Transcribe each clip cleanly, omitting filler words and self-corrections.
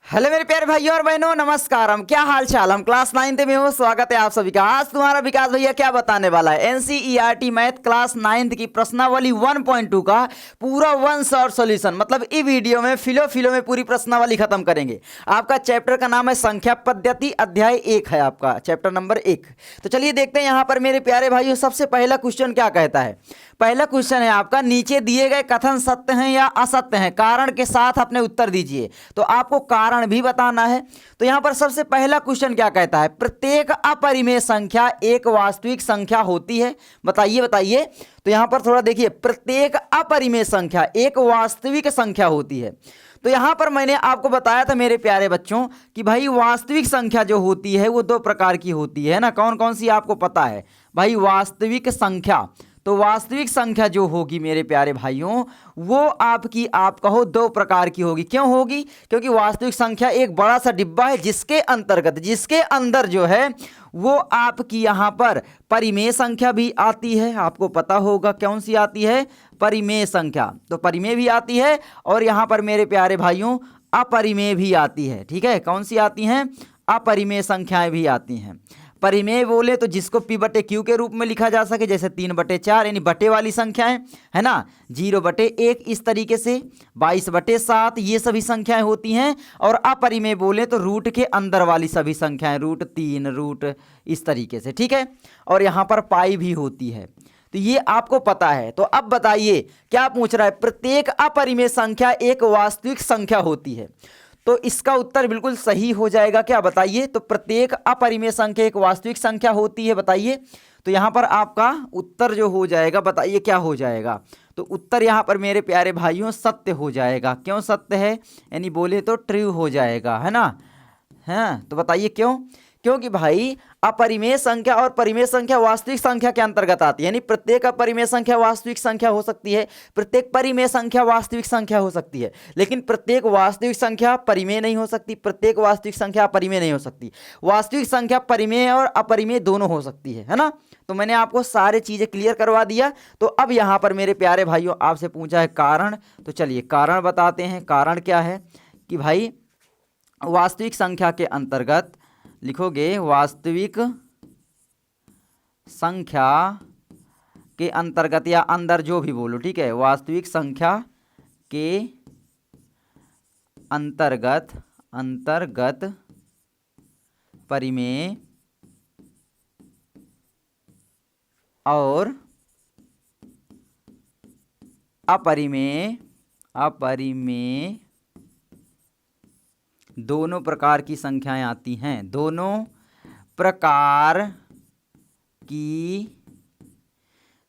Hello मेरे प्यारे भाइयों और बहनों, नमस्कार। हम क्या हाल चाल। हम क्लास 9th में हो। स्वागत है आप सभी का। आज तुम्हारा विकास भैया क्या बताने वाला है, एनसीईआरटी मैथ क्लास 9th की प्रश्नावली 1.2 का पूरा वन शॉट सॉल्यूशन। मतलब इस वीडियो में फिलो में पूरी प्रश्नावली खत्म करेंगे। आपका चैप्टर का नाम है संख्या पद्धति, अध्याय 1 है आपका चैप्टर नंबर 1। तो चलिए देखते हैं यहाँ पर मेरे प्यारे भाइयों, सबसे पहला क्वेश्चन क्या कहता है। पहला क्वेश्चन है आपका, नीचे दिए गए कथन सत्य हैं या असत्य हैं, कारण के साथ अपने उत्तर दीजिए। तो आपको कारण भी बताना है। तो यहां पर सबसे पहला क्वेश्चन क्या कहता है, प्रत्येक अपरिमेय संख्या एक वास्तविक संख्या होती है। बताइए बताइए। तो यहां पर थोड़ा देखिए, प्रत्येक अपरिमेय संख्या एक वास्तविक संख्या होती है। तो यहां पर मैंने आपको बताया था मेरे प्यारे बच्चों कि भाई वास्तविक संख्या जो होती है वो दो प्रकार की होती है ना। कौन कौन सी आपको पता है भाई, वास्तविक संख्या। तो वास्तविक संख्या जो होगी मेरे प्यारे भाइयों, वो आपकी आप कहो दो प्रकार की होगी। क्यों होगी? क्योंकि वास्तविक संख्या एक बड़ा सा डिब्बा है जिसके अंदर जो है वो आपकी यहाँ पर परिमेय संख्या भी आती है। आपको पता होगा कौन सी आती है, परिमेय संख्या। तो परिमेय भी आती है और यहाँ पर मेरे प्यारे भाइयों अपरिमेय भी आती है। ठीक है, कौन सी आती हैं? अपरिमेय संख्याएं भी आती हैं। परिमेय बोले तो जिसको P बटे Q के रूप में लिखा जा सके, जैसे 3/4 यानी बटे वाली संख्याएं है ना, 0/1 इस तरीके से, 22/7 ये सभी संख्याएं होती हैं। और अपरिमेय बोले तो रूट के अंदर वाली सभी संख्याएं, √3 रूट इस तरीके से। ठीक है, और यहाँ पर पाई भी होती है। तो ये आपको पता है। तो अब बताइए क्या पूछ रहा है, प्रत्येक अपरिमेय संख्या एक वास्तविक संख्या होती है। तो इसका उत्तर बिल्कुल सही हो जाएगा। क्या बताइए? तो प्रत्येक अपरिमेय संख्या एक वास्तविक संख्या होती है। बताइए। तो यहां पर आपका उत्तर जो हो जाएगा, बताइए क्या हो जाएगा। तो उत्तर यहां पर मेरे प्यारे भाइयों सत्य हो जाएगा। क्यों सत्य है? यानी बोले तो ट्रू हो जाएगा, है ना। हैं तो बताइए क्यों? क्योंकि भाई अपरिमेय संख्या और परिमेय संख्या वास्तविक संख्या के अंतर्गत आती है। यानी प्रत्येक अपरिमेय संख्या वास्तविक संख्या हो सकती है, प्रत्येक परिमेय संख्या वास्तविक संख्या हो सकती है, लेकिन प्रत्येक वास्तविक संख्या परिमेय नहीं हो सकती, प्रत्येक वास्तविक संख्या अपरिमेय नहीं हो सकती। वास्तविक संख्या परिमेय और अपरिमेय दोनों हो सकती है ना। तो मैंने आपको सारी चीजें क्लियर करवा दिया। तो अब यहां पर मेरे प्यारे भाइयों आपसे पूछा है कारण। तो चलिए कारण बताते हैं। कारण क्या है कि भाई वास्तविक संख्या के अंतर्गत लिखोगे, वास्तविक संख्या के अंतर्गत या अंदर जो भी बोलो, ठीक है, वास्तविक संख्या के अंतर्गत परिमेय और अपरिमेय दोनों प्रकार की संख्याएं आती हैं। दोनों प्रकार की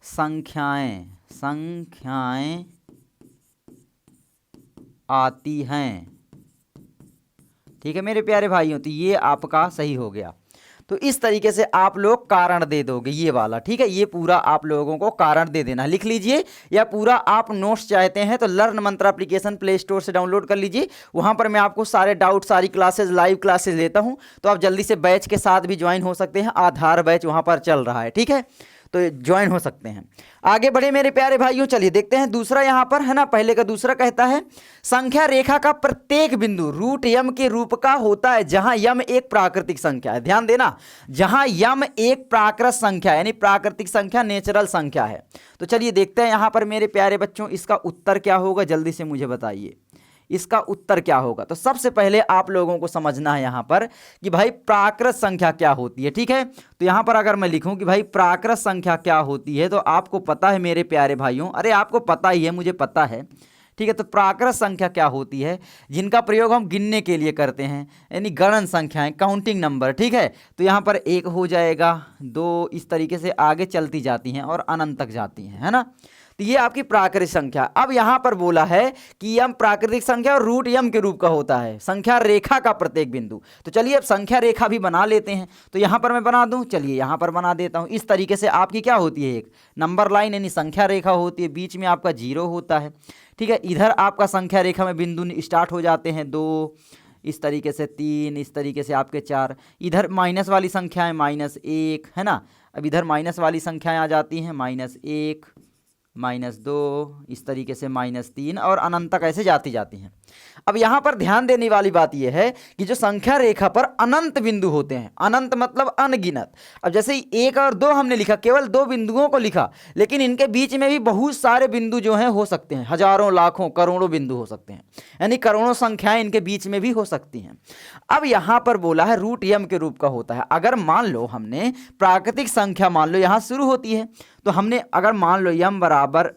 संख्याएं आती हैं। ठीक है मेरे प्यारे भाइयों, तो ये आपका सही हो गया। तो इस तरीके से आप लोग कारण दे दोगे ये वाला। ठीक है, ये पूरा आप लोगों को कारण दे देना, लिख लीजिए। या पूरा आप नोट्स चाहते हैं तो लर्न मंत्र एप्लीकेशन प्ले स्टोर से डाउनलोड कर लीजिए। वहां पर मैं आपको सारे डाउट, सारी क्लासेस, लाइव क्लासेस लेता हूं। तो आप जल्दी से बैच के साथ भी ज्वाइन हो सकते हैं। आधार बैच वहां पर चल रहा है। ठीक है, तो ज्वाइन हो सकते हैं। आगे बढ़े मेरे प्यारे भाइयों, चलिए देखते हैं दूसरा यहां पर, है ना। पहले का दूसरा कहता है, संख्या रेखा का प्रत्येक बिंदु रूट यम के रूप का होता है जहां यम एक प्राकृतिक संख्या है। ध्यान देना, जहां यम एक प्राकृत संख्या यानी प्राकृतिक संख्या, नेचुरल संख्या है। तो चलिए देखते हैं यहां पर मेरे प्यारे बच्चों इसका उत्तर क्या होगा, जल्दी से मुझे बताइए इसका उत्तर क्या होगा। तो सबसे पहले आप लोगों को समझना है यहां पर कि भाई प्राकृत संख्या क्या होती है। ठीक है, तो यहां पर अगर मैं लिखूं कि भाई प्राकृत संख्या क्या होती है, तो आपको पता है मेरे प्यारे भाइयों, अरे आपको पता ही है, मुझे पता है। ठीक है, तो प्राकृत संख्या क्या होती है, जिनका प्रयोग हम गिनने के लिए करते हैं, यानी गणन संख्याएं, काउंटिंग नंबर। ठीक है, तो यहां पर 1 हो जाएगा, 2 इस तरीके से आगे चलती जाती हैं और अनंत तक जाती हैं, है ना। तो ये आपकी प्राकृतिक संख्या। अब यहां पर बोला है कि यम प्राकृतिक संख्या और रूट यम के रूप का होता है, संख्या रेखा का प्रत्येक बिंदु। तो चलिए अब संख्या रेखा भी बना लेते हैं। तो यहां पर मैं बना दूं, चलिए यहां पर बना देता हूं। इस तरीके से आपकी क्या होती है, एक नंबर लाइन यानी संख्या रेखा होती है, बीच में आपका 0 होता है। ठीक है, इधर आपका संख्या रेखा में बिंदु स्टार्ट हो जाते हैं 2, इस तरीके से 3, इस तरीके से आपके 4, इधर माइनस वाली संख्याएं -1, है ना। अब इधर माइनस वाली संख्याएं आ जाती हैं, -1, -2, इस तरीके से -3 और अनंत तक ऐसे जाती हैं। अब यहाँ पर ध्यान देने वाली बात यह है कि जो संख्या रेखा पर अनंत बिंदु होते हैं, अनंत मतलब अनगिनत। अब जैसे 1 और 2 हमने लिखा, केवल 2 बिंदुओं को लिखा, लेकिन इनके बीच में भी बहुत सारे बिंदु जो हैं हो सकते हैं, हजारों लाखों करोड़ों बिंदु हो सकते हैं, यानी करोड़ों संख्याएं इनके बीच में भी हो सकती हैं। अब यहाँ पर बोला है रूट यम के रूप का होता है। अगर मान लो हमने प्राकृतिक संख्या मान लो यहाँ शुरू होती है, तो हमने अगर मान लो यम बराबर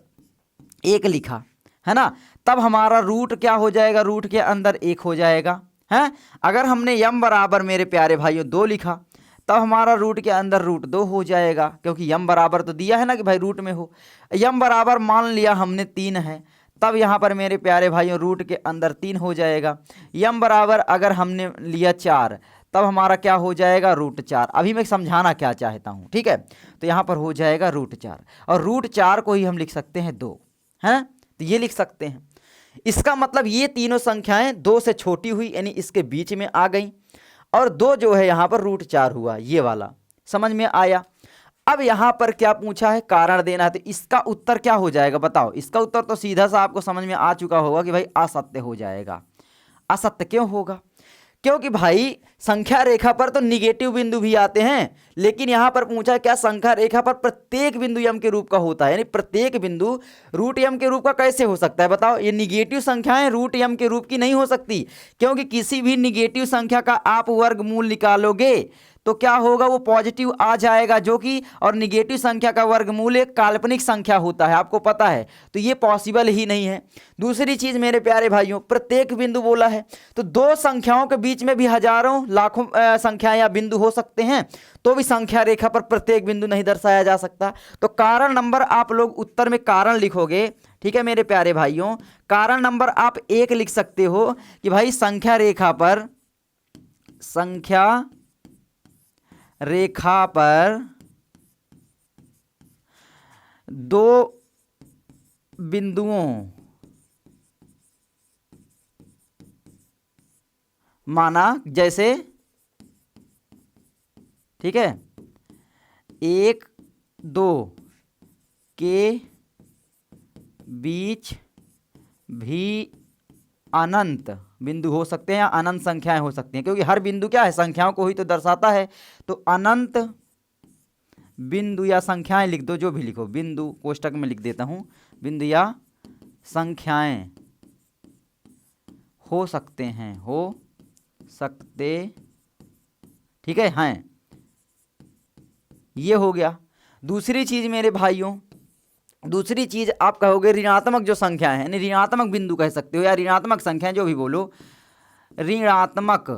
1 लिखा है ना, तब हमारा रूट क्या हो जाएगा, रूट के अंदर 1 हो जाएगा है। अगर हमने यम बराबर मेरे प्यारे भाइयों 2 लिखा, तब हमारा रूट के अंदर रूट 2 हो जाएगा, क्योंकि यम बराबर तो दिया है ना कि भाई रूट में हो। यम बराबर मान लिया हमने 3 है, तब यहाँ पर मेरे प्यारे भाइयों रूट के अंदर 3 हो जाएगा। यम बराबर अगर हमने लिया 4, तब हमारा क्या हो जाएगा, रूट 4। अभी मैं समझाना क्या चाहता हूँ, ठीक है। तो यहाँ पर हो जाएगा रूट 4, और रूट 4 को ही हम लिख सकते हैं 2, है, तो ये लिख सकते हैं। इसका मतलब ये तीनों संख्याएं 2 से छोटी हुई, यानी इसके बीच में आ गई, और 2 जो है यहाँ पर रूट 4 हुआ, ये वाला समझ में आया। अब यहाँ पर क्या पूछा है, कारण देना है, तो इसका उत्तर क्या हो जाएगा बताओ। इसका उत्तर तो सीधा सा आपको समझ में आ चुका होगा कि भाई असत्य हो जाएगा। असत्य क्यों होगा, क्योंकि भाई संख्या रेखा पर तो निगेटिव बिंदु भी आते हैं, लेकिन यहां पर पूछा है क्या संख्या रेखा पर प्रत्येक बिंदु यम के रूप का होता है, यानी प्रत्येक बिंदु रूट यम के रूप का कैसे हो सकता है बताओ। ये निगेटिव संख्याएं रूट यम के रूप की नहीं हो सकती, क्योंकि किसी भी निगेटिव संख्या का आप वर्गमूल निकालोगे तो क्या होगा, वो पॉजिटिव आ जाएगा, जो कि और निगेटिव संख्या का वर्गमूल एक काल्पनिक संख्या होता है, आपको पता है, तो ये पॉसिबल ही नहीं है। दूसरी चीज मेरे प्यारे भाइयों, प्रत्येक बिंदु बोला है, तो 2 संख्याओं के बीच में भी हजारों लाखों संख्या या बिंदु हो सकते हैं, तो भी संख्या रेखा पर प्रत्येक बिंदु नहीं दर्शाया जा सकता। तो कारण नंबर आप लोग उत्तर में कारण लिखोगे, ठीक है मेरे प्यारे भाइयों। कारण नंबर आप 1 लिख सकते हो कि भाई संख्या रेखा पर 2 बिंदुओं माना, जैसे ठीक है 1 2 के बीच भी अनंत बिंदु हो सकते हैं या अनंत संख्याएं हो सकती हैं, क्योंकि हर बिंदु क्या है, संख्याओं को ही तो दर्शाता है। तो अनंत बिंदु या संख्याएं लिख दो, जो भी लिखो, बिंदु कोष्टक में लिख देता हूं, बिंदु या संख्याएं हो सकते हैं, हो सकते, ठीक है, हैं, ये हो गया। दूसरी चीज मेरे भाइयों, दूसरी चीज आप कहोगे ऋणात्मक जो संख्या है, यानी ऋणात्मक बिंदु कह सकते हो या ऋणात्मक संख्या, जो भी बोलो, ऋणात्मक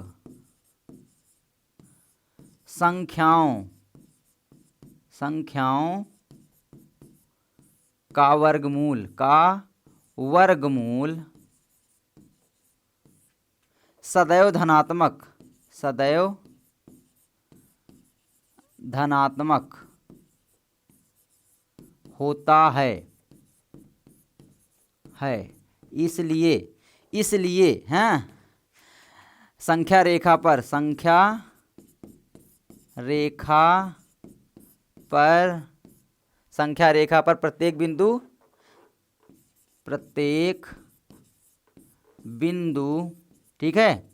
संख्याओं का वर्गमूल सदैव धनात्मक होता है। इसलिए हैं संख्या रेखा पर प्रत्येक बिंदु ठीक है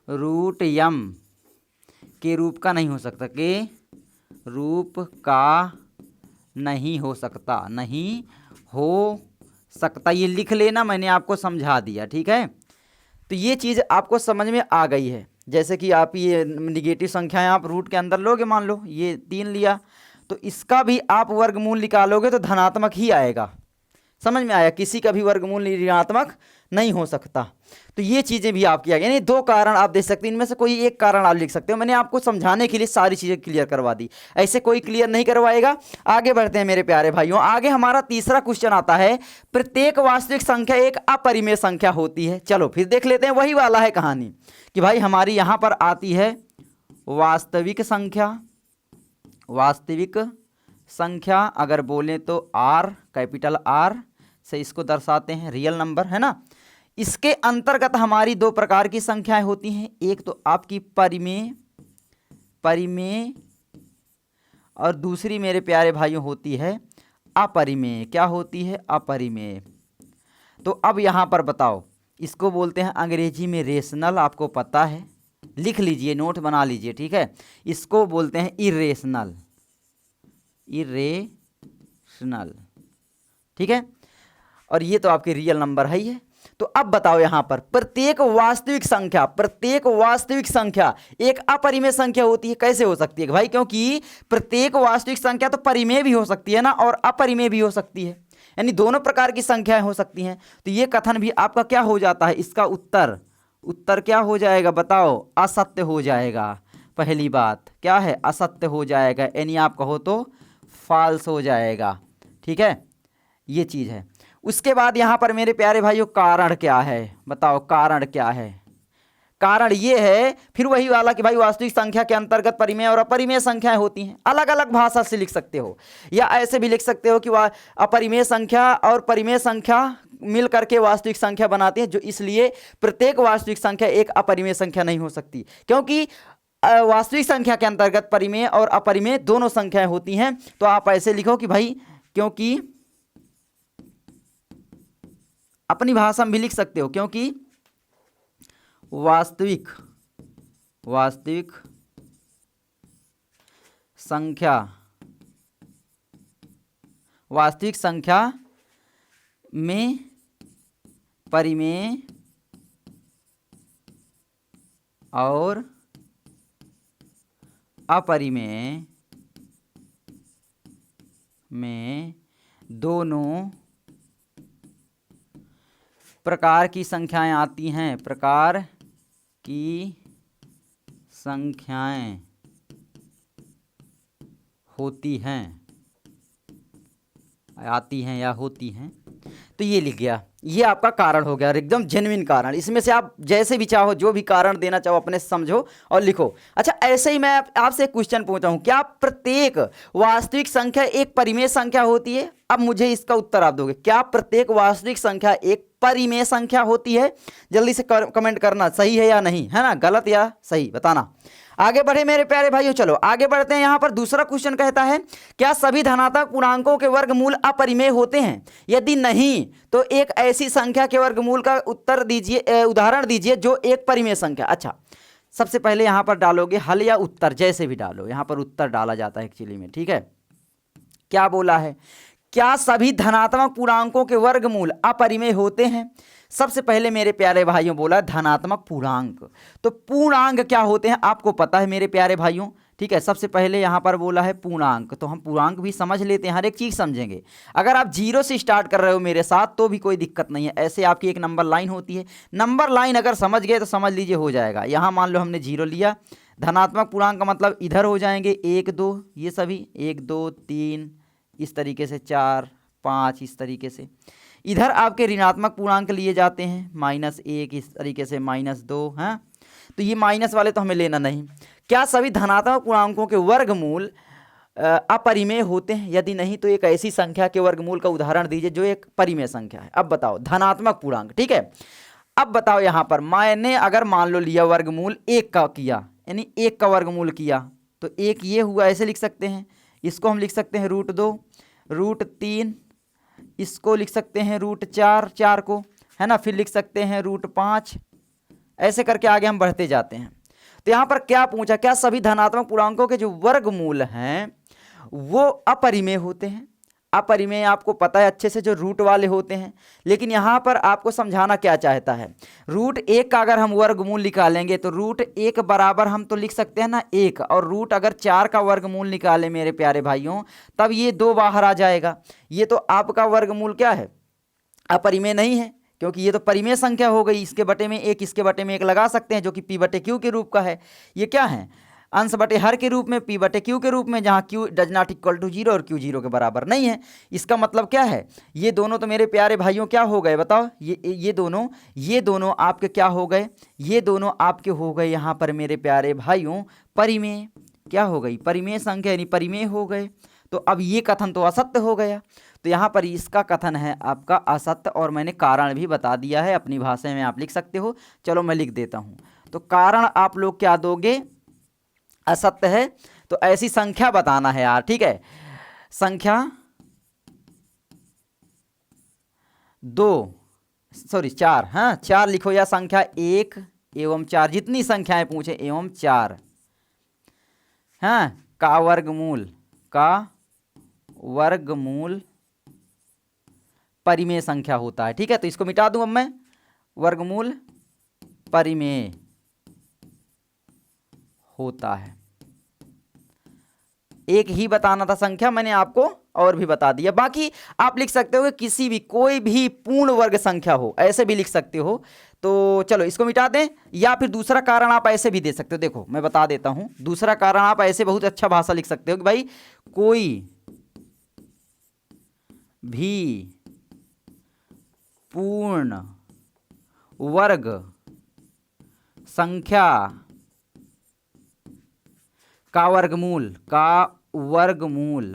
रूट यम के रूप का नहीं हो सकता, नहीं हो सकता, ये लिख लेना, मैंने आपको समझा दिया, ठीक है। तो ये चीज़ आपको समझ में आ गई है। जैसे कि आप ये निगेटिव संख्याएं आप रूट के अंदर लोगे, मान लो ये 3 लिया, तो इसका भी आप वर्गमूल निकालोगे तो धनात्मक ही आएगा। समझ में आया, किसी का भी वर्गमूल ऋणात्मक नहीं हो सकता। तो ये चीज़ें भी आपकी आ गई, यानी 2 कारण आप दे सकते हैं, इनमें से कोई एक कारण आप लिख सकते हो। मैंने आपको समझाने के लिए सारी चीज़ें क्लियर करवा दी, ऐसे कोई क्लियर नहीं करवाएगा। आगे बढ़ते हैं मेरे प्यारे भाइयों। आगे हमारा तीसरा क्वेश्चन आता है, प्रत्येक वास्तविक संख्या एक अपरिमेय संख्या होती है। चलो फिर देख लेते हैं, वही वाला है कहानी कि भाई हमारी यहाँ पर आती है वास्तविक संख्या, अगर बोलें तो R, कैपिटल R से इसको दर्शाते हैं, रियल नंबर है ना। इसके अंतर्गत हमारी 2 प्रकार की संख्याएं होती हैं, एक तो आपकी परिमेय और दूसरी मेरे प्यारे भाइयों होती है अपरिमेय। क्या होती है? अपरिमेय। तो अब यहाँ पर बताओ इसको बोलते हैं अंग्रेजी में रेशनल, आपको पता है, लिख लीजिए, नोट बना लीजिए, ठीक है। इसको बोलते हैं इरेशनल, इरेशनल, ठीक है। और ये तो आपके रियल नंबर है ही है। तो अब बताओ यहां पर प्रत्येक वास्तविक संख्या एक अपरिमेय संख्या होती है, कैसे हो सकती है भाई? क्योंकि प्रत्येक वास्तविक संख्या तो परिमेय भी हो सकती है ना, और अपरिमेय भी हो सकती है, यानी दोनों प्रकार की संख्याएं हो सकती हैं। तो ये कथन भी आपका क्या हो जाता है? इसका उत्तर क्या हो जाएगा बताओ? असत्य हो जाएगा। पहली बात क्या है? असत्य हो जाएगा, यानी आप कहो तो फॉल्स हो जाएगा, ठीक है, ये चीज है। उसके बाद यहां पर मेरे प्यारे भाइयों कारण क्या है? बताओ कारण क्या है? कारण ये है फिर वही वाला कि भाई वास्तविक संख्या के अंतर्गत परिमेय और अपरिमेय संख्याएं होती हैं। अलग अलग भाषा से लिख सकते हो, या ऐसे भी लिख सकते हो कि अपरिमेय संख्या और परिमेय संख्या मिल करके वास्तविक संख्या बनाती है, जो इसलिए प्रत्येक वास्तविक संख्या एक अपरिमेय संख्या नहीं हो सकती, क्योंकि वास्तविक संख्या के अंतर्गत परिमेय और अपरिमेय दोनों संख्याएं होती हैं। तो आप ऐसे लिखो कि भाई, क्योंकि अपनी भाषा में भी लिख सकते हो, क्योंकि वास्तविक संख्या में परिमेय और अपरिमेय में दोनों प्रकार की संख्याएं आती हैं, प्रकार की संख्याएं होती हैं, आती हैं या होती हैं। तो ये लिख गया, ये आपका कारण हो गया, एकदम जेन्युइन कारण। इसमें से आप जैसे भी चाहो, जो भी कारण देना चाहो अपने समझो और लिखो। अच्छा, ऐसे ही मैं आपसे एक क्वेश्चन पूछता हूं, क्या प्रत्येक वास्तविक संख्या एक परिमेय संख्या होती है? अब मुझे इसका उत्तर आप दोगे, क्या प्रत्येक वास्तविक संख्या एक परिमेय संख्या होती है? जल्दी से कमेंट करना, सही है या नहीं, है ना, गलत या सही बताना। आगे बढ़े मेरे प्यारे भाइयों, चलो आगे बढ़ते हैं। यहां पर दूसरा क्वेश्चन कहता है, क्या सभी धनात्मक पूर्णांकों के वर्गमूल अपरिमेय होते हैं? यदि नहीं तो एक ऐसी संख्या के वर्गमूल का उत्तर दीजिए, उदाहरण दीजिए जो एक परिमेय संख्या। अच्छा, सबसे पहले यहां पर डालोगे हल या उत्तर, जैसे भी डालो, यहां पर उत्तर डाला जाता है एक्चुअली में, ठीक है। क्या बोला है? क्या सभी धनात्मक पूर्णांकों के वर्गमूल अपरिमेय होते हैं? सबसे पहले मेरे प्यारे भाइयों बोला धनात्मक पूर्णांक। तो पूर्णांक क्या होते हैं आपको पता है मेरे प्यारे भाइयों, ठीक है। सबसे पहले यहां पर बोला है पूर्णांक, तो हम पूर्णांक भी समझ लेते हैं, हर एक चीज समझेंगे। अगर आप जीरो से स्टार्ट कर रहे हो मेरे साथ तो भी कोई दिक्कत नहीं है, ऐसे आपकी एक नंबर लाइन होती है, नंबर लाइन अगर समझ गए तो समझ लीजिए हो जाएगा। यहां मान लो हमने जीरो लिया, धनात्मक पूर्णांक का मतलब इधर हो जाएंगे 1 2, ये सभी 1 2 3 इस तरीके से, 4 5 इस तरीके से। इधर आपके ऋणात्मक पूर्णांक लिए जाते हैं, -1 इस तरीके से, -2, हैं। तो ये माइनस वाले तो हमें लेना नहीं। क्या सभी धनात्मक पूर्णांकों के वर्गमूल अपरिमेय होते हैं? यदि नहीं तो एक ऐसी संख्या के वर्गमूल का उदाहरण दीजिए जो एक परिमेय संख्या है। अब बताओ धनात्मक पूर्णांक, ठीक है। अब बताओ यहां पर मैंने अगर मान लो लिया वर्गमूल 1 का किया, यानी 1 का वर्गमूल किया, तो 1 ये हुआ, ऐसे लिख सकते हैं। इसको हम लिख सकते हैं √2, √3, इसको लिख सकते हैं √4, 4 को, है ना, फिर लिख सकते हैं √5, ऐसे करके आगे हम बढ़ते जाते हैं। तो यहां पर क्या पूछा, क्या सभी धनात्मक पूर्णांकों के जो वर्गमूल हैं वो अपरिमेय होते हैं? अपरिमेय आपको पता है अच्छे से, जो रूट वाले होते हैं। लेकिन यहां पर आपको समझाना क्या चाहता है, √1 का अगर हम वर्गमूल निकालेंगे तो √1 बराबर हम तो लिख सकते हैं ना 1, और रूट अगर 4 का वर्गमूल निकाले मेरे प्यारे भाइयों, तब ये 2 बाहर आ जाएगा। ये तो आपका वर्गमूल क्या है, अपरिमेय नहीं है, क्योंकि ये तो परिमेय संख्या हो गई। इसके बटे में 1, इसके बटे में 1 लगा सकते हैं, जो कि p/q के रूप का है। ये क्या है, अंश बटे हर के रूप में, p/q के रूप में, जहां q does not equal to 0 और q 0 के बराबर नहीं है। इसका मतलब क्या है, ये दोनों तो मेरे प्यारे भाइयों क्या हो गए बताओ, ये दोनों आपके क्या हो गए, ये दोनों आपके हो गए यहाँ पर मेरे प्यारे भाइयों परिमेय। क्या हो गई, परिमेय संख्या, यानी परिमेय हो गए। तो अब ये कथन तो असत्य हो गया, तो यहाँ पर इसका कथन है आपका असत्य, और मैंने कारण भी बता दिया है, अपनी भाषा में आप लिख सकते हो। चलो मैं लिख देता हूँ। तो कारण आप लोग क्या दोगे, असत्य है। तो ऐसी संख्या बताना है यार, ठीक है। संख्या 2 सॉरी 4, हाँ 4 लिखो, या संख्या 1 एवं 4 जितनी संख्याएं पूछे एवं 4, हाँ का वर्गमूल परिमेय संख्या होता है। ठीक है, तो इसको मिटा दूं अब मैं, वर्गमूल परिमेय होता है। एक ही बताना था संख्या, मैंने आपको और भी बता दिया। बाकी आप लिख सकते हो कि किसी भी कोई भी पूर्ण वर्ग संख्या हो, ऐसे भी लिख सकते हो। तो चलो इसको मिटा दें, या फिर दूसरा कारण आप ऐसे भी दे सकते हो। देखो मैं बता देता हूं, दूसरा कारण आप ऐसे बहुत अच्छा भाषा लिख सकते हो कि भाई कोई भी पूर्ण वर्ग संख्या का वर्गमूल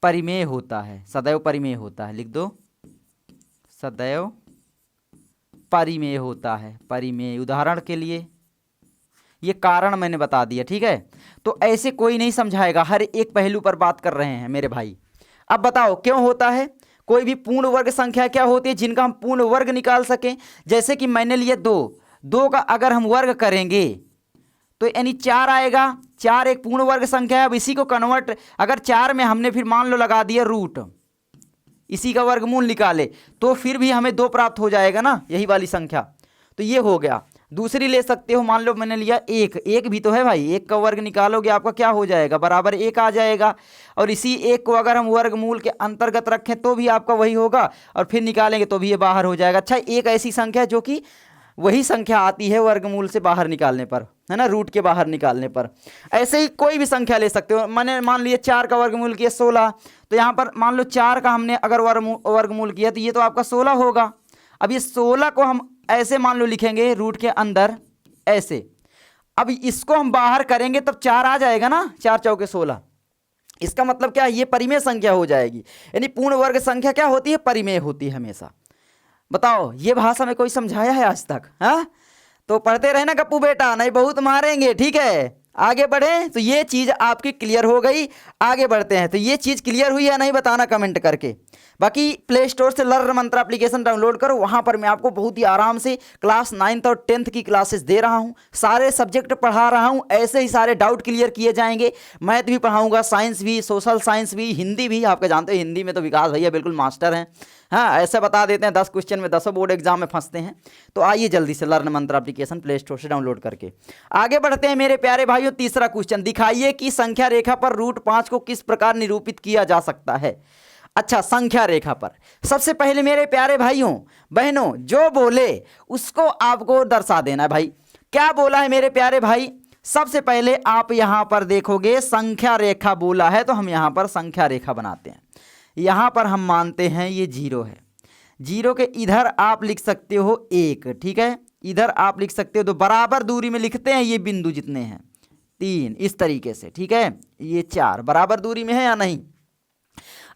परिमेय होता है, सदैव परिमेय होता है। लिख दो, सदैव परिमेय होता है। परिमेय, उदाहरण के लिए ये कारण मैंने बता दिया। ठीक है, तो ऐसे कोई नहीं समझाएगा, हर एक पहलू पर बात कर रहे हैं मेरे भाई। अब बताओ क्यों होता है? कोई भी पूर्ण वर्ग संख्या क्या होती है जिनका हम पूर्ण वर्ग निकाल सकें? जैसे कि मैंने लिया 2 का अगर हम वर्ग करेंगे तो यानी 4 आएगा। 4 एक पूर्ण वर्ग संख्या है। अब इसी को कन्वर्ट, अगर 4 में हमने फिर मान लो लगा दिया रूट, इसी का वर्गमूल निकाले तो फिर भी हमें 2 प्राप्त हो जाएगा ना, यही वाली संख्या। तो ये हो गया। दूसरी ले सकते हो, मान लो मैंने लिया 1 भी तो है भाई, 1 का वर्ग निकालोगे आपका क्या हो जाएगा, बराबर 1 आ जाएगा। और इसी 1 को अगर हम वर्गमूल के अंतर्गत रखें तो भी आपका वही होगा, और फिर निकालेंगे तो भी ये बाहर हो जाएगा। अच्छा, एक ऐसी संख्या है जो कि वही संख्या आती है वर्गमूल से बाहर निकालने पर, है ना, रूट के बाहर निकालने पर। ऐसे ही कोई भी संख्या ले सकते हो। मैंने मान लिया 4 का वर्गमूल किया 16, तो यहाँ पर मान लो 4 का हमने अगर वर्गमूल किया तो ये तो आपका 16 होगा। अब ये 16 को हम ऐसे मान लो लिखेंगे रूट के अंदर ऐसे। अब इसको हम बाहर करेंगे तब 4 आ जाएगा ना, 4 चौके 16। इसका मतलब क्या है, ये परिमेय संख्या हो जाएगी। यानी पूर्ण वर्ग संख्या क्या होती है, परिमेय होती है हमेशा। बताओ ये भाषा में कोई समझाया है आज तक? हाँ, तो पढ़ते रहे ना गप्पू बेटा, नहीं बहुत मारेंगे। ठीक है, आगे बढ़े। तो ये चीज आपकी क्लियर हो गई। आगे बढ़ते हैं, तो ये चीज क्लियर हुई या नहीं बताना कमेंट करके। बाकी प्ले स्टोर से लर्न मंत्र एप्लीकेशन डाउनलोड करो, वहां पर मैं आपको बहुत ही आराम से क्लास 9th और 10th की क्लासेस दे रहा हूं, सारे सब्जेक्ट पढ़ा रहा हूं। ऐसे ही सारे डाउट क्लियर किए जाएंगे। मैथ भी पढ़ाऊंगा, साइंस भी, सोशल साइंस भी, हिंदी भी। आपके जानते हो हिंदी में तो विकास भैया बिल्कुल मास्टर हैं। हाँ, ऐसे बता देते हैं 10 क्वेश्चन में 10 बोर्ड एग्जाम में फंसते हैं। तो आइए जल्दी से लर्न मंत्र एप्लीकेशन प्ले स्टोर से डाउनलोड करके आगे बढ़ते हैं मेरे प्यारे भाइयों। तीसरा क्वेश्चन, दिखाइए कि संख्या रेखा पर √5 को किस प्रकार निरूपित किया जा सकता है। अच्छा, संख्या रेखा पर सबसे पहले मेरे प्यारे भाइयों बहनों, जो बोले उसको आपको दर्शा देना है। भाई क्या बोला है मेरे प्यारे भाई? सबसे पहले आप यहां पर देखोगे संख्या रेखा बोला है, तो हम यहां पर संख्या रेखा बनाते हैं। यहां पर हम मानते हैं ये 0 है। 0 के इधर आप लिख सकते हो 1, ठीक है, इधर आप लिख सकते हो, तो बराबर दूरी में लिखते हैं। ये बिंदु जितने हैं 3, इस तरीके से, ठीक है। ये 4 बराबर दूरी में है या नहीं?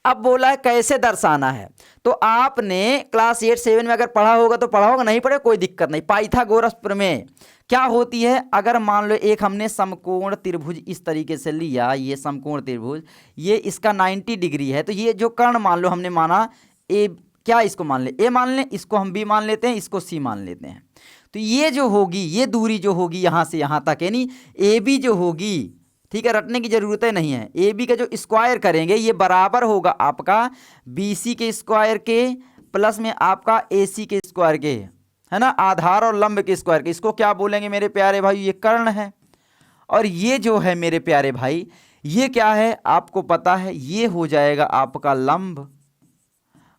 अब बोला है कैसे दर्शाना है, तो आपने क्लास 8 7 में अगर पढ़ा होगा तो पढ़ा होगा, नहीं पढ़े कोई दिक्कत नहीं। पाइथागोरस प्रमेय क्या होती है? अगर मान लो एक हमने समकोण त्रिभुज इस तरीके से लिया, ये समकोण त्रिभुज, ये इसका 90 डिग्री है, तो ये जो कर्ण मान लो हमने माना ए, क्या इसको मान ले, ए मान लें, इसको हम बी मान लेते हैं, इसको सी मान लेते हैं। तो ये जो होगी, ये दूरी जो होगी यहाँ से यहाँ तक, यानी ए बी जो होगी, ठीक है, रटने की जरूरत नहीं है। ए बी का जो स्क्वायर करेंगे ये बराबर होगा आपका बी सी के स्क्वायर के प्लस में आपका ए सी के स्क्वायर के, है ना, आधार और लंब के स्क्वायर के। इसको क्या बोलेंगे मेरे प्यारे भाई? ये कर्ण है। और ये जो है मेरे प्यारे भाई, ये क्या है आपको पता है? ये हो जाएगा आपका लंब,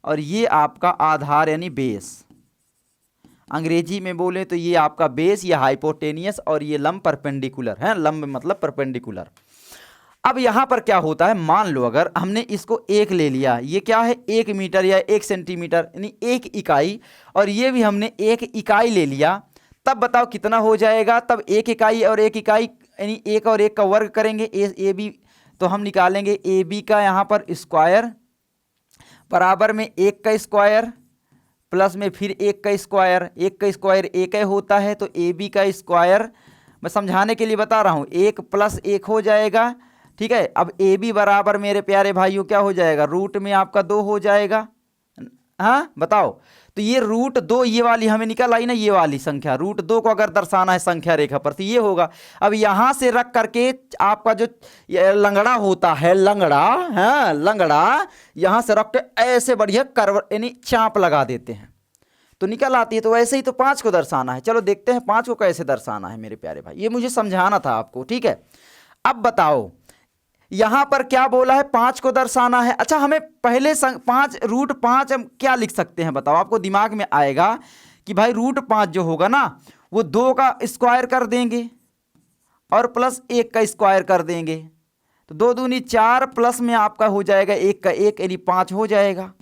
और ये आपका आधार यानी बेस। अंग्रेजी में बोले तो ये आपका बेस, ये हाइपोटेनियस, और ये लंब परपेंडिकुलर है। लंब मतलब परपेंडिकुलर। अब यहां पर क्या होता है, मान लो अगर हमने इसको 1 ले लिया, ये क्या है 1 मीटर या 1 सेंटीमीटर यानी 1 इकाई, और ये भी हमने 1 इकाई ले लिया, तब बताओ कितना हो जाएगा? तब 1 इकाई और 1 इकाई यानी 1 और 1 का वर्ग करेंगे, ए बी, तो हम निकालेंगे ए बी का यहाँ पर स्क्वायर बराबर में 1 का स्क्वायर प्लस में फिर 1 का स्क्वायर। 1 का स्क्वायर 1 होता है, तो ए बी का स्क्वायर, मैं समझाने के लिए बता रहा हूँ, 1 + 1 हो जाएगा, ठीक है। अब ए बी बराबर मेरे प्यारे भाइयों क्या हो जाएगा, रूट में आपका 2 हो जाएगा। हाँ बताओ, तो ये रूट 2 ये वाली हमें निकल आई ना, ये वाली संख्या रूट 2 को अगर दर्शाना है संख्या रेखा पर तो ये होगा। अब यहां से रख करके आपका जो लंगड़ा होता है, लंगड़ा, हाँ लंगड़ा, यहां से रख के ऐसे बढ़िया कर्व यानी चाप लगा देते हैं तो निकल आती है। तो वैसे ही तो 5 को दर्शाना है। चलो देखते हैं 5 को कैसे दर्शाना है मेरे प्यारे भाई, ये मुझे समझाना था आपको, ठीक है। अब बताओ यहां पर क्या बोला है, 5 को दर्शाना है। अच्छा हमें पहले 5 रूट 5 हम क्या लिख सकते हैं बताओ, आपको दिमाग में आएगा कि भाई रूट 5 जो होगा ना वो 2 का स्क्वायर कर देंगे और प्लस 1 का स्क्वायर कर देंगे, तो 2 दूनी 4 प्लस में आपका हो जाएगा 1 का 1 यानी 5 हो जाएगा।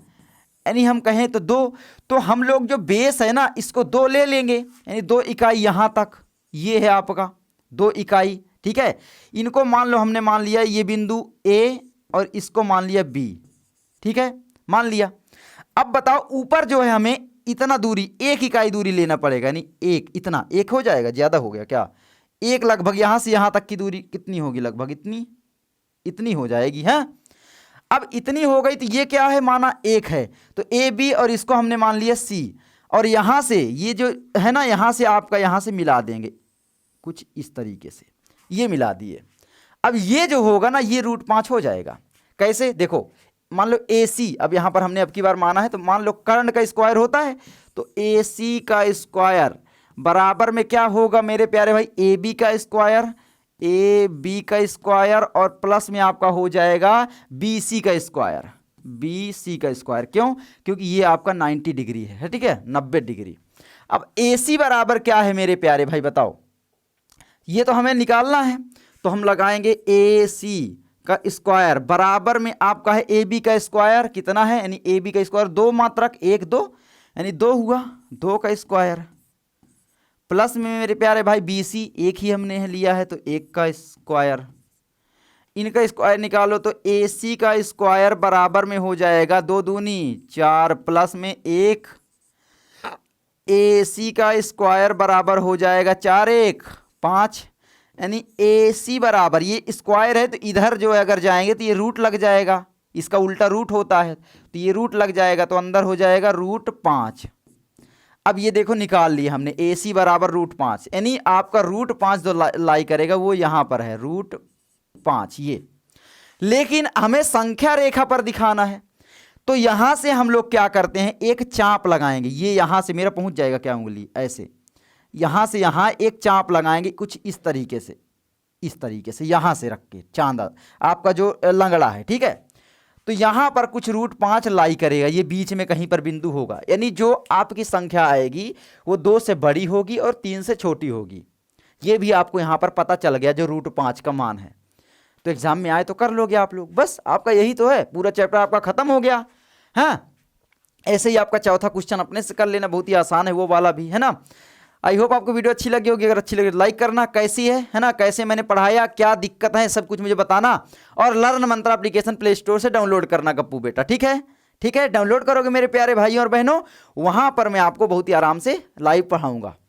यानी हम कहें तो 2, तो हम लोग जो बेस है ना इसको 2 ले लेंगे, यानी 2 इकाई यहां तक, ये है आपका 2 इकाई, ठीक है। इनको मान लो हमने मान लिया ये बिंदु ए और इसको मान लिया बी, ठीक है, मान लिया। अब बताओ ऊपर जो है हमें इतना दूरी 1 इकाई दूरी लेना पड़ेगा, यानी 1 इतना 1 हो जाएगा, ज्यादा हो गया क्या, 1 लगभग यहां से यहां तक की दूरी कितनी होगी, लगभग इतनी हो जाएगी। है अब इतनी हो गई तो ये क्या है, माना 1 है, तो ए बी और इसको हमने मान लिया सी, और यहां से ये जो है ना यहां से आपका यहां से मिला देंगे कुछ इस तरीके से, ये मिला दिए। अब ये जो होगा ना ये रूट 5 हो जाएगा। कैसे, देखो मान लो ए सी, अब यहां पर हमने अब की बार माना है तो मान लो कर्ण का स्क्वायर होता है, तो ए सी का स्क्वायर बराबर में क्या होगा मेरे प्यारे भाई, ए बी का स्क्वायर, ए बी का स्क्वायर और प्लस में आपका हो जाएगा बी सी का स्क्वायर, बी सी का स्क्वायर। क्यों, क्योंकि ये आपका 90 डिग्री है, ठीक है, 90 डिग्री। अब ए सी बराबर क्या है मेरे प्यारे भाई बताओ, ये तो हमें निकालना है, तो हम लगाएंगे ए सी का स्क्वायर बराबर में आपका है ए बी का स्क्वायर, कितना है, यानी ए बी का स्क्वायर 2 मात्रक 1 2 यानी 2 हुआ, 2 का स्क्वायर, प्लस में मेरे प्यारे भाई बी सी 1 ही हमने लिया है तो 1 का स्क्वायर, इनका स्क्वायर निकालो तो ए सी का स्क्वायर बराबर में हो जाएगा 2 दूनी 4 प्लस में 1, ए सी का स्क्वायर बराबर हो जाएगा 4 1 5, यानी ए सी बराबर, ये स्क्वायर है तो इधर जो है अगर जाएंगे तो ये रूट लग जाएगा, इसका उल्टा रूट होता है तो ये रूट लग जाएगा, तो अंदर हो जाएगा रूट 5। अब ये देखो निकाल लिया हमने ए सी बराबर रूट 5, यानी आपका रूट 5 जो लाई करेगा वो यहां पर है रूट 5 ये। लेकिन हमें संख्या रेखा पर दिखाना है तो यहां से हम लोग क्या करते हैं, एक चाप लगाएंगे, ये यहां से मेरा पहुंच जाएगा क्या उंगली, ऐसे यहां से यहां एक चाप लगाएंगे कुछ इस तरीके से यहां से रख के चांदा आपका जो लंगड़ा है, ठीक है। तो यहां पर कुछ रूट 5 लाई करेगा, ये बीच में कहीं पर बिंदु होगा, यानी जो आपकी संख्या आएगी वो 2 से बड़ी होगी और 3 से छोटी होगी। ये भी आपको यहां पर पता चल गया जो रूट 5 का मान है, तो एग्जाम में आए तो कर लोगे आप लोग, बस आपका यही तो है, पूरा चैप्टर आपका खत्म हो गया। हाँ ऐसे ही आपका चौथा क्वेश्चन अपने से कर लेना, बहुत ही आसान है वो वाला भी, है ना। आई होप आपको वीडियो अच्छी लगी होगी, अगर अच्छी लगी तो लाइक करना, कैसी है ना, कैसे मैंने पढ़ाया, क्या दिक्कत है, सब कुछ मुझे बताना, और लर्न मंत्रा एप्लीकेशन प्ले स्टोर से डाउनलोड करना गप्पू बेटा, ठीक है, ठीक है। डाउनलोड करोगे मेरे प्यारे भाइयों और बहनों, वहां पर मैं आपको बहुत ही आराम से लाइव पढ़ाऊंगा।